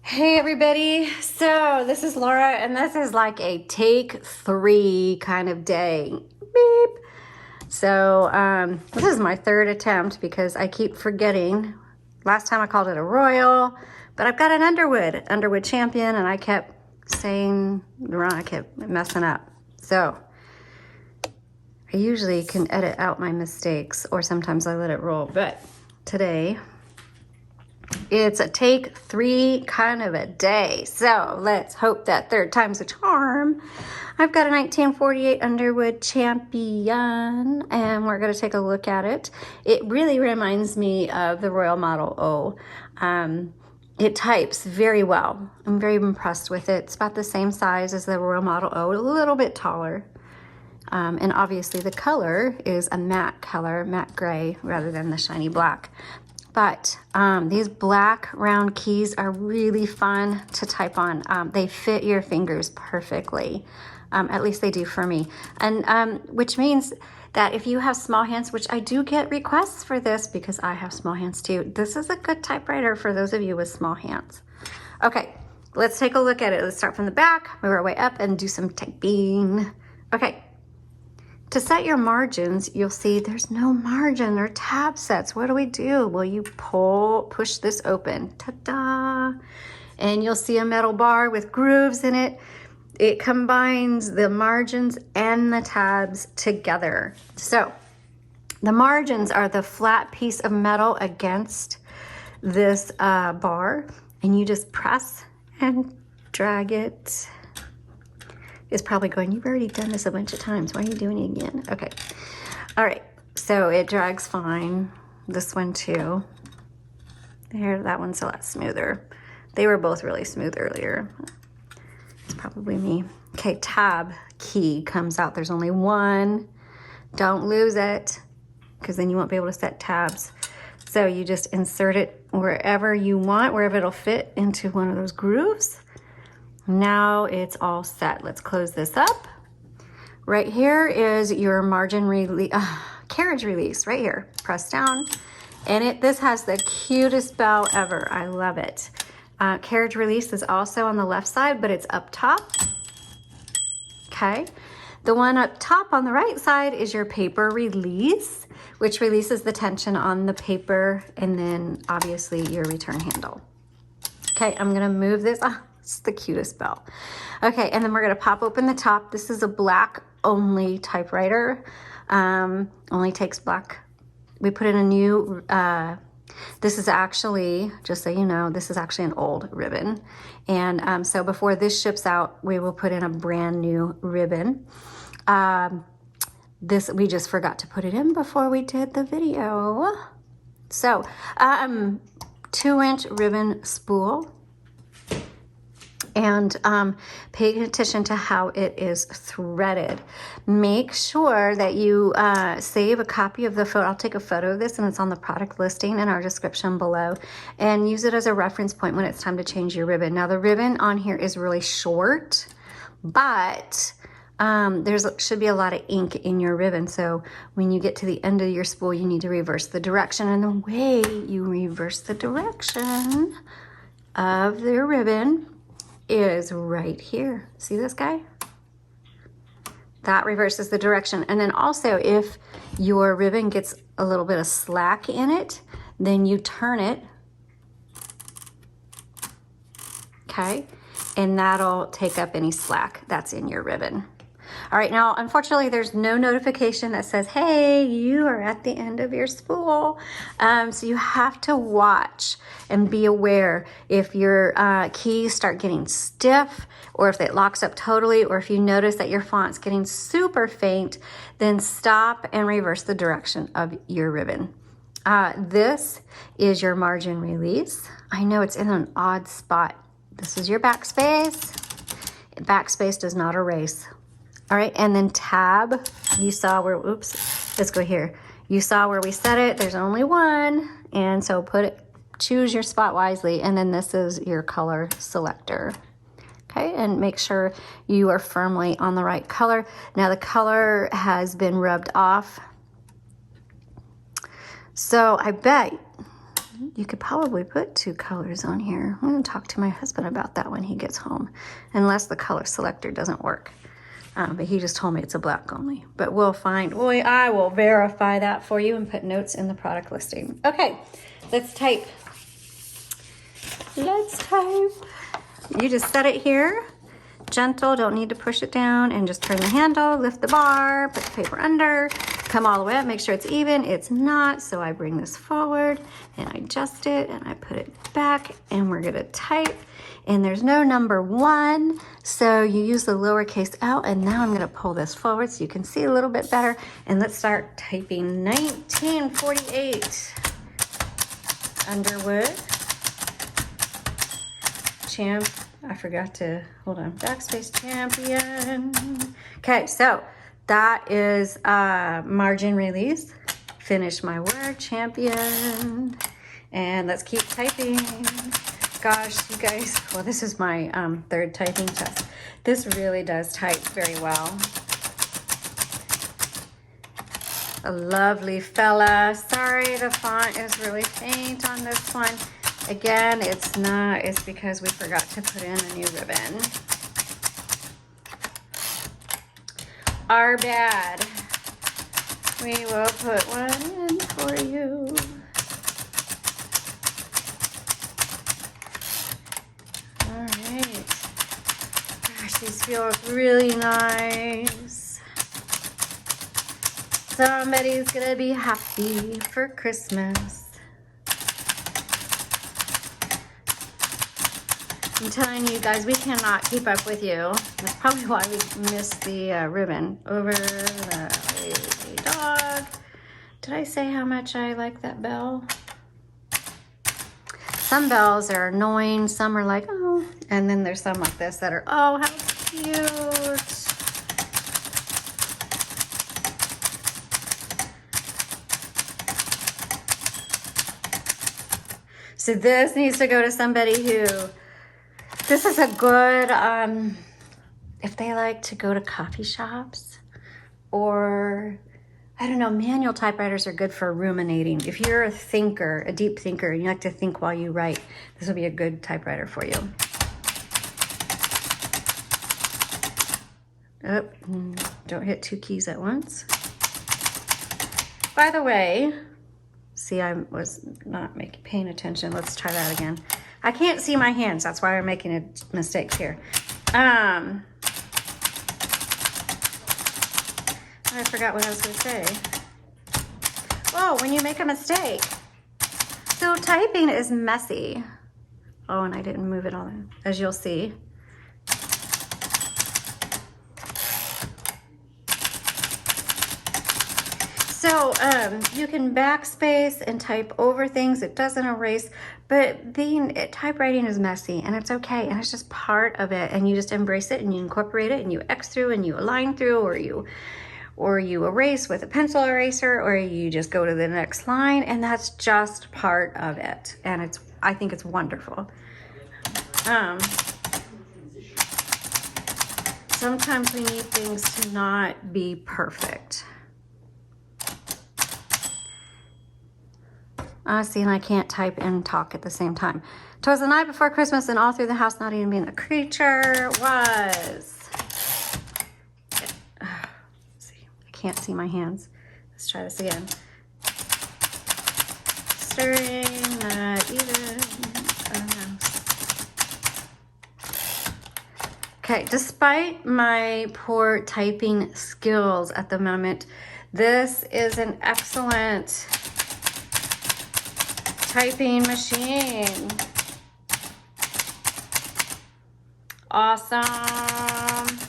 Hey everybody, so this is Laura and this is like a take 3 kind of day. Beep. So this is my third attempt because I keep forgetting. Last time I called it a Royal, but I've got an Underwood Champion, and I kept saying wrong, I kept messing up. So I usually can edit out my mistakes, or sometimes I let it roll, but today it's a take 3 kind of a day. So let's hope that third time's a charm. I've got a 1948 Underwood Champion, and we're going to take a look at it. It really reminds me of the Royal Model O. It types very well. I'm very impressed with it. It's about the same size as the Royal Model O, a little bit taller. And obviously the color is a matte color, matte gray, rather than the shiny black. But these black round keys are really fun to type on. They fit your fingers perfectly. At least they do for me. And which means that if you have small hands, which I do get requests for this because I have small hands too, this is a good typewriter for those of you with small hands. Okay, let's take a look at it. Let's start from the back, move our way up, and do some typing. Okay. To set your margins, you'll see there's no margin or tab sets. What do? Well, you push this open, ta-da, and you'll see a metal bar with grooves in it. It combines the margins and the tabs together. So the margins are the flat piece of metal against this bar, and you just press and drag it. Is probably going, you've already done this a bunch of times. Why are you doing it again? Okay. All right. So it drags fine. This one too. There, that one's a lot smoother. They were both really smooth earlier. It's probably me. Okay, tab key comes out. There's only one. Don't lose it, because then you won't be able to set tabs. So you just insert it wherever you want, wherever it'll fit into one of those grooves. Now it's all set. Let's close this up. Right here is your margin release, carriage release right here. Press down, and this has the cutest bell ever. I love it. Carriage release is also on the left side, but it's up top. Okay. The one up top on the right side is your paper release, which releases the tension on the paper, and then obviously your return handle. Okay, I'm gonna move this. It's the cutest bell. Okay, and then we're gonna pop open the top. This is a black only typewriter. Only takes black. We put in a new, this is actually, just so you know, this is actually an old ribbon. And so before this ships out, we will put in a brand new ribbon. This, we just forgot to put it in before we did the video. So, 2-inch ribbon spool. And pay attention to how it is threaded. Make sure that you save a copy of the photo. I'll take a photo of this, and it's on the product listing in our description below, and use it as a reference point when it's time to change your ribbon. Now the ribbon on here is really short, but should be a lot of ink in your ribbon. So when you get to the end of your spool, you need to reverse the direction. And the way you reverse the direction of the ribbon is right here. See this guy? That reverses the direction. And then also, if your ribbon gets a little bit of slack in it, then you turn it. Okay? And that'll take up any slack that's in your ribbon. All right, now, unfortunately, there's no notification that says, hey, you are at the end of your spool. So you have to watch and be aware if your keys start getting stiff, or if it locks up totally, or if you notice that your font's getting super faint, then stop and reverse the direction of your ribbon. This is your margin release. I know it's in an odd spot. This is your backspace. Backspace does not erase. All right, and then tab, you saw where, oops, let's go here. You saw where we set it, there's only one, and so choose your spot wisely, and then this is your color selector. Okay, and make sure you are firmly on the right color. Now the color has been rubbed off, so I bet You could probably put 2 colors on here. I'm gonna talk to my husband about that when he gets home, unless the color selector doesn't work. But he just told me it's a black only. But we'll find, I will verify that for you and put notes in the product listing. Okay, let's type. Let's type. You just set it here. Gentle, don't need to push it down, and just turn the handle, lift the bar, put the paper under, come all the way up, make sure it's even. It's not, so I bring this forward and I adjust it and I put it back, and we're gonna type. And there's no number 1, so you use the lowercase L, and now I'm gonna pull this forward so you can see a little bit better. And let's start typing 1948. Underwood Champ. I forgot to, hold on, backspace Champion. Okay, so that is margin release. Finish my word, Champion. And let's keep typing. Gosh, you guys, well, this is my 3rd typing test. This really does type very well. A lovely fella. Sorry, the font is really faint on this one. Again, it's not, it's because we forgot to put in a new ribbon. Our bad. We will put one in for you. All right. Gosh, these feel really nice. Somebody's gonna be happy for Christmas. I'm telling you guys, we cannot keep up with you. That's probably why we missed the ribbon. Over the lazy dog. Did I say how much I like that bell? Some bells are annoying, some are like, oh. And then there's some like this that are, oh, how cute. So this needs to go to somebody who, this is a good, if they like to go to coffee shops, or, I don't know, manual typewriters are good for ruminating. If you're a thinker, a deep thinker, and you like to think while you write, this will be a good typewriter for you. Oh, don't hit 2 keys at once. By the way, see, I was not paying attention. Let's try that again. I can't see my hands. That's why I'm making mistakes here. I forgot what I was going to say. Oh, when you make a mistake. So typing is messy. Oh, and I didn't move it all in, as you'll see. So you can backspace and type over things. It doesn't erase, but typewriting is messy, and it's okay, and it's just part of it, and you just embrace it, and you incorporate it, and you X through, and you align through, or you erase with a pencil eraser, or you just go to the next line, and that's just part of it, and I think it's wonderful. Sometimes we need things to not be perfect. See, and I can't type and talk at the same time. 'Twas the night before Christmas, and all through the house, not even being a creature was. See, I can't see my hands. Let's try this again. Stirring, not even a mouse. Okay, despite my poor typing skills at the moment, this is an excellent typing machine. Awesome.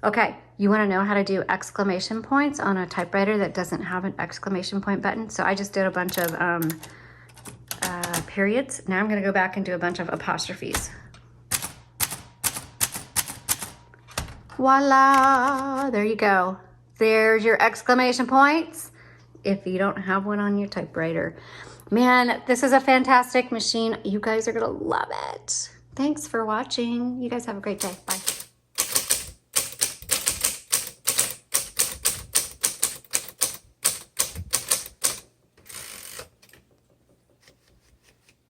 Okay, you want to know how to do exclamation points on a typewriter that doesn't have an exclamation point button? So I just did a bunch of periods. Now I'm going to go back and do a bunch of apostrophes. Voila, there you go. There's your exclamation points if you don't have one on your typewriter. Man, this is a fantastic machine. You guys are gonna love it. Thanks for watching. You guys have a great day. Bye.